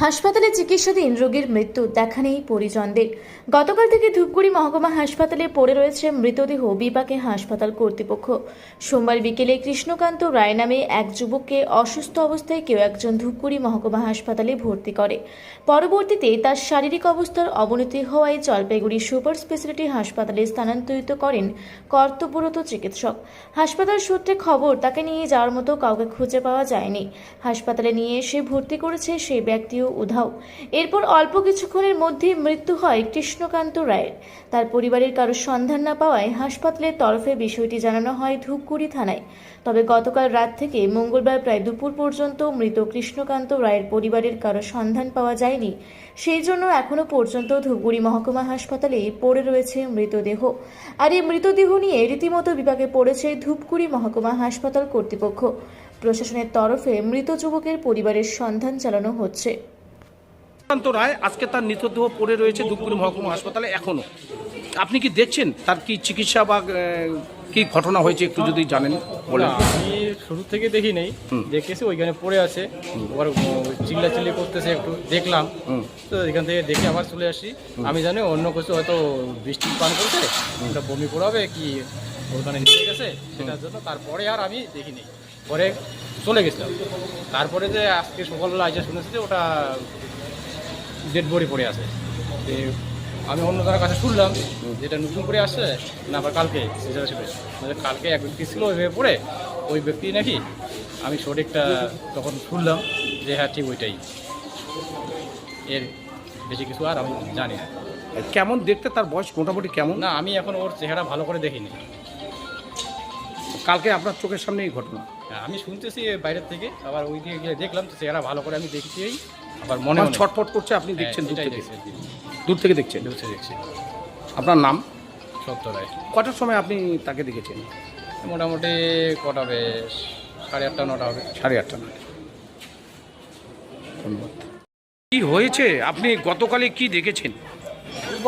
হাসপাতালে চিকিৎসাধীন রোগীর মৃত্যু, দেখা নেই পরিজনদের। গতকাল থেকে ধূপগুড়ি মহকুমা হাসপাতালে পড়ে রয়েছে মৃতদেহ। বিপাকে হাসপাতাল কর্তৃপক্ষ। সোমবার বিকেলে কৃষ্ণকান্ত রায় নামে এক যুবককে অসুস্থ অবস্থায় কেউ একজন ধূপগুড়ি মহকুমা হাসপাতালে ভর্তি করে। পরবর্তীতে তার শারীরিক অবস্থার অবনতি হওয়ায় জলপাইগুড়ি সুপার স্পেশালিটি হাসপাতালে স্থানান্তরিত করেন কর্তব্যরত চিকিৎসক। হাসপাতাল সূত্রে খবর, তাকে নিয়ে যাওয়ার মতো কাউকে খুঁজে পাওয়া যায়নি। হাসপাতালে নিয়ে এসে ভর্তি করেছে সেই ব্যক্তিও উধাও। এরপর অল্প কিছুক্ষণের মধ্যে মৃত্যু হয় কৃষ্ণকান্ত রায়ের। তার পরিবারের কারো সন্ধান না পাওয়ায় হাসপাতালের তরফে বিষয়টি জানানো হয় ধূপগুড়ি থানায়। তবে গতকাল রাত থেকে মঙ্গলবার প্রায় দুপুর পর্যন্ত মৃত কৃষ্ণকান্ত রায়ের পরিবারের কারো সন্ধান পাওয়া যায়নি। সেই জন্য এখনো পর্যন্ত ধূপগুড়ি মহকুমা হাসপাতালে পড়ে রয়েছে মৃতদেহ। আর এই মৃতদেহ নিয়ে রীতিমতো বিপাকে পড়েছে ধূপগুড়ি মহকুমা হাসপাতাল কর্তৃপক্ষ। প্রশাসনের তরফে মৃত যুবকের পরিবারের সন্ধান চালানো হচ্ছে। কৃষ্ণকান্ত রায় আজকে তার মৃতদেহ পড়ে রয়েছে ধূপগুড়ি মহকুমা হাসপাতালে এখনো। আপনি কি দেখছেন তার কি চিকিৎসা বা কি ঘটনা হয়েছে একটু যদি জানেন বলেন। আমি শুরু থেকে দেখি নেই, দেখেছি ওইখানে পড়ে আছে, আবার চিল্লাচিল্লি করতেছে, একটু দেখলাম, তো এখান থেকে দেখে আবার চলে আসি। আমি জানি অন্য কিছু হয়তো বৃষ্টি পান করছে, ওটা বমি পড়াবে কি ওখানে নিয়ে গেছে সেটার জন্য। তারপরে আর আমি দেখিনি, পরে চলে গেছিলাম। তারপরে যে আজকে সকালবেলা আইসা শুনেছি যে ওটা ডেড বডি পড়ে আছে। আমি অন্য জনের কাছে শুনলাম যেটা নতুন করে আসছে না, আবার কালকে কালকে এক ব্যক্তি ছিল ওইভাবে পড়ে, ওই ব্যক্তি নাকি। আমি সঠিকটা তখন শুনলাম যে হ্যাঁ ঠিক ওইটাই, এর বেশি কিছু আর আমি জানি না। কেমন দেখতে, তার বয়স মোটামুটি কেমন? না, আমি এখন ওর চেহারা ভালো করে দেখিনি। কালকে আপনার চোখের সামনে এই ঘটনা? আমি শুনতেছি বাইরের থেকে, আবার ওই দিকে গিয়ে দেখলাম তো চেহারা ভালো করে আমি দেখছি, আবার মনে ছটফট করছে। আপনি দেখছেন? এটাই দূর থেকে দেখছেন? দেখছি। আপনার নাম? সত্য রায়। কটার সময় আপনি তাকে দেখেছেন? মোটামুটি কটা হবে, 8:30 9টা হবে। 8:30 না? ধন্যবাদ। কি হয়েছে, আপনি গতকালে কি দেখেছেন?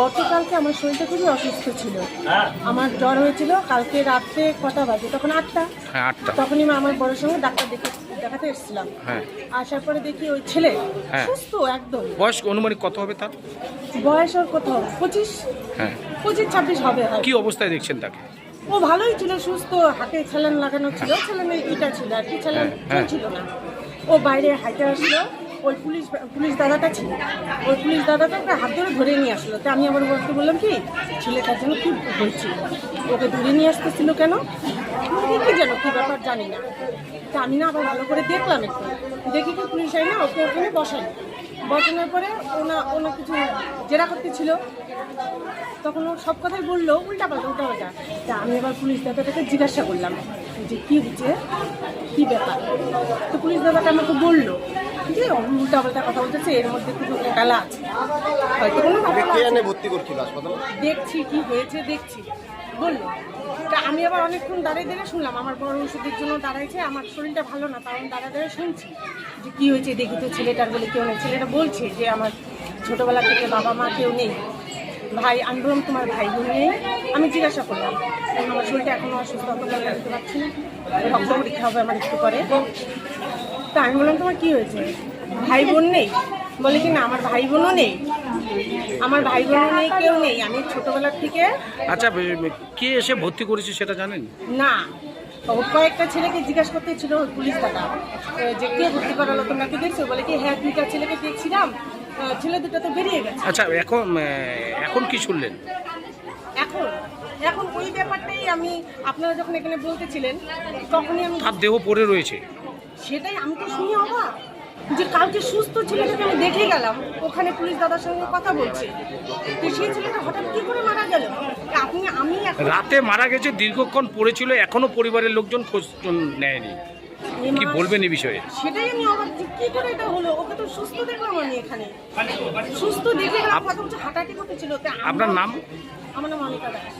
গতকালকে আমার শরীরটা খুবই অসুস্থ ছিল, আমার জ্বর হয়েছিল। কালকে রাত্রে কটা বাজে, তখন 8টা। হ্যাঁ, 8টা। তখনই আমার বড়োর সঙ্গে ডাক্তার দেখাতে এসেছিলাম। হ্যাঁ। আসার পরে দেখি ওই ছেলে হ্যাঁ সুস্থ একদম। বয়স অনুমানিক কত হবে তার? বয়স ওর কত হবে, 25। হ্যাঁ, 25-26 হবে হয়তো। কি অবস্থায় দেখছেন তাকে? ও ভালোই ছিল, সুস্থ, হাতে ছেলেন লাগানো ছিল, ছেলেনের ইটা ছিল আর কি, ছেলেন ছিল না। ও বাইরে হাইটে আসলো, ওই পুলিশ দাদাটা ছিল, ওই পুলিশ দাদাটা ওকে হাত ধরে নিয়ে আসলো। তো আমি আবার বলতে বললাম কি ছেলেটার জন্য কি হয়েছে, ওকে ধরে নিয়ে আসতেছিল কেন, কি যেন কি ব্যাপার জানি না। তা আমি না আবার ভালো করে দেখলাম, একটু দেখি কি পুলিশ আই না ওকে ওখানে বসানোর পরে ওনা কিছু জেরা করতেছিল। তখন ও সব কথাই বললো উল্টাপাল্টা। তা আমি আবার পুলিশ দাদাটাকে জিজ্ঞাসা করলাম যে কী হচ্ছে, কী ব্যাপার। তো পুলিশ দাদাটা আমাকে বললো যে উল্টাপাল্টা কথা বলতেছে, এর মধ্যে কিছু ঘোটালা আছে, হয়তো কোনো ভর্তি করছিল হাসপাতালে। দেখছি কি হয়েছে দেখছি বললো। তা আমি আবার অনেকক্ষণ দাঁড়িয়ে শুনলাম, আমার বড় ওষুধের জন্য দাঁড়াইছে, আমার শরীরটা ভালো না, কারণ দাঁড়িয়ে শুনছি যে কী হয়েছে দেখি তো ছেলেটার বলে কেউ নেই। ছেলেটা বলছে যে আমার ছোটোবেলা থেকে বাবা মা কেউ নেই, ভাই। আমি বললাম তোমার ভাই বোন নেই? আমি জিজ্ঞাসা করলাম, আমার শরীরটা এখনও অসুস্থ, অত কথা দিতে পারছি না, রক্ত পরীক্ষা হবে আমার একটু করে। তা আমি বললাম তোমার কী হয়েছে, ভাই বোন নেই? বলে কি না আমার ভাই বোনও নেই, আমার ভাই বোনও নেই, কেউ নেই, আমি ছোটোবেলার থেকে। আচ্ছা, কে এসে ভর্তি করেছে সেটা জানেন না, ও কয়েকটা ছেলেকে জিজ্ঞাসা করতে ছিল পুলিশ দাদা যে কে ভর্তি করালো, তোমরা কি দেখছো? বলে কি হ্যাঁ 2টা ছেলেকে দেখছিলাম, ছেলে 2টা তো বেরিয়ে গেছে। আচ্ছা, এখন কি শুনলেন? এখন ওই ব্যাপারটাই আমি, আপনারা যখন এখানে বলতেছিলেন তখনই আমি, তার দেহ পড়ে রয়েছে, সেটাই আমি তো শুনি অবাক যে কালকে সুস্থ ছেলেটাকে আমি দেখে গেলাম, ওখানে পুলিশ দাদার সঙ্গে কথা বলছে, তো সেই ছেলেটা হঠাৎ কি করে মারা গেল? আমি রাতে মারা গেছে, দীর্ঘক্ষণ পড়েছিল, এখনো পরিবারের লোকজন খোঁজ নেয়নি। কি বলবেন এই বিষয়ে? সেটাই আমি অবাক যে কি করে এটা হলো। ওকে তো সুস্থ দেখলাম আমি এখানে, সুস্থ দেখে গেলাম, কথা বলছে, হাঁটাহাঁটি করতেছিল। আপনার নাম? আমার নাম অনিতা দাস,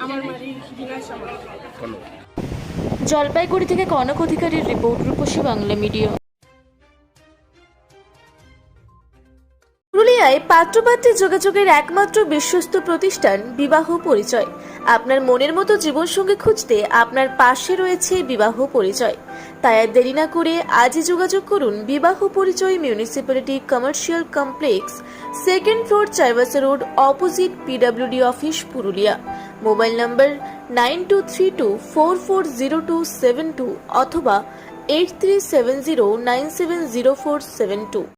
আমার বাড়ি বিনয় সামা। ধন্যবাদ। জলপাইগুড়ি থেকে কনক অধিকারীর রিপোর্ট, রূপসী বাংলা মিডিয়া। পুরুলিয়ায় পাত্রপাত্রী যোগাযোগের একমাত্র বিশ্বস্ত প্রতিষ্ঠান বিবাহ পরিচয়। আপনার মনের মতো জীবনসঙ্গী খুঁজতে আপনার পাশে রয়েছে বিবাহ পরিচয়। তাই আর দেরি না করে আজই যোগাযোগ করুন বিবাহ পরিচয় municipality commercial complex, second floor, Chaibasa road, opposite PWD office, Purulia. Mobile নম্বর 9232440272 অথবা 8370970472।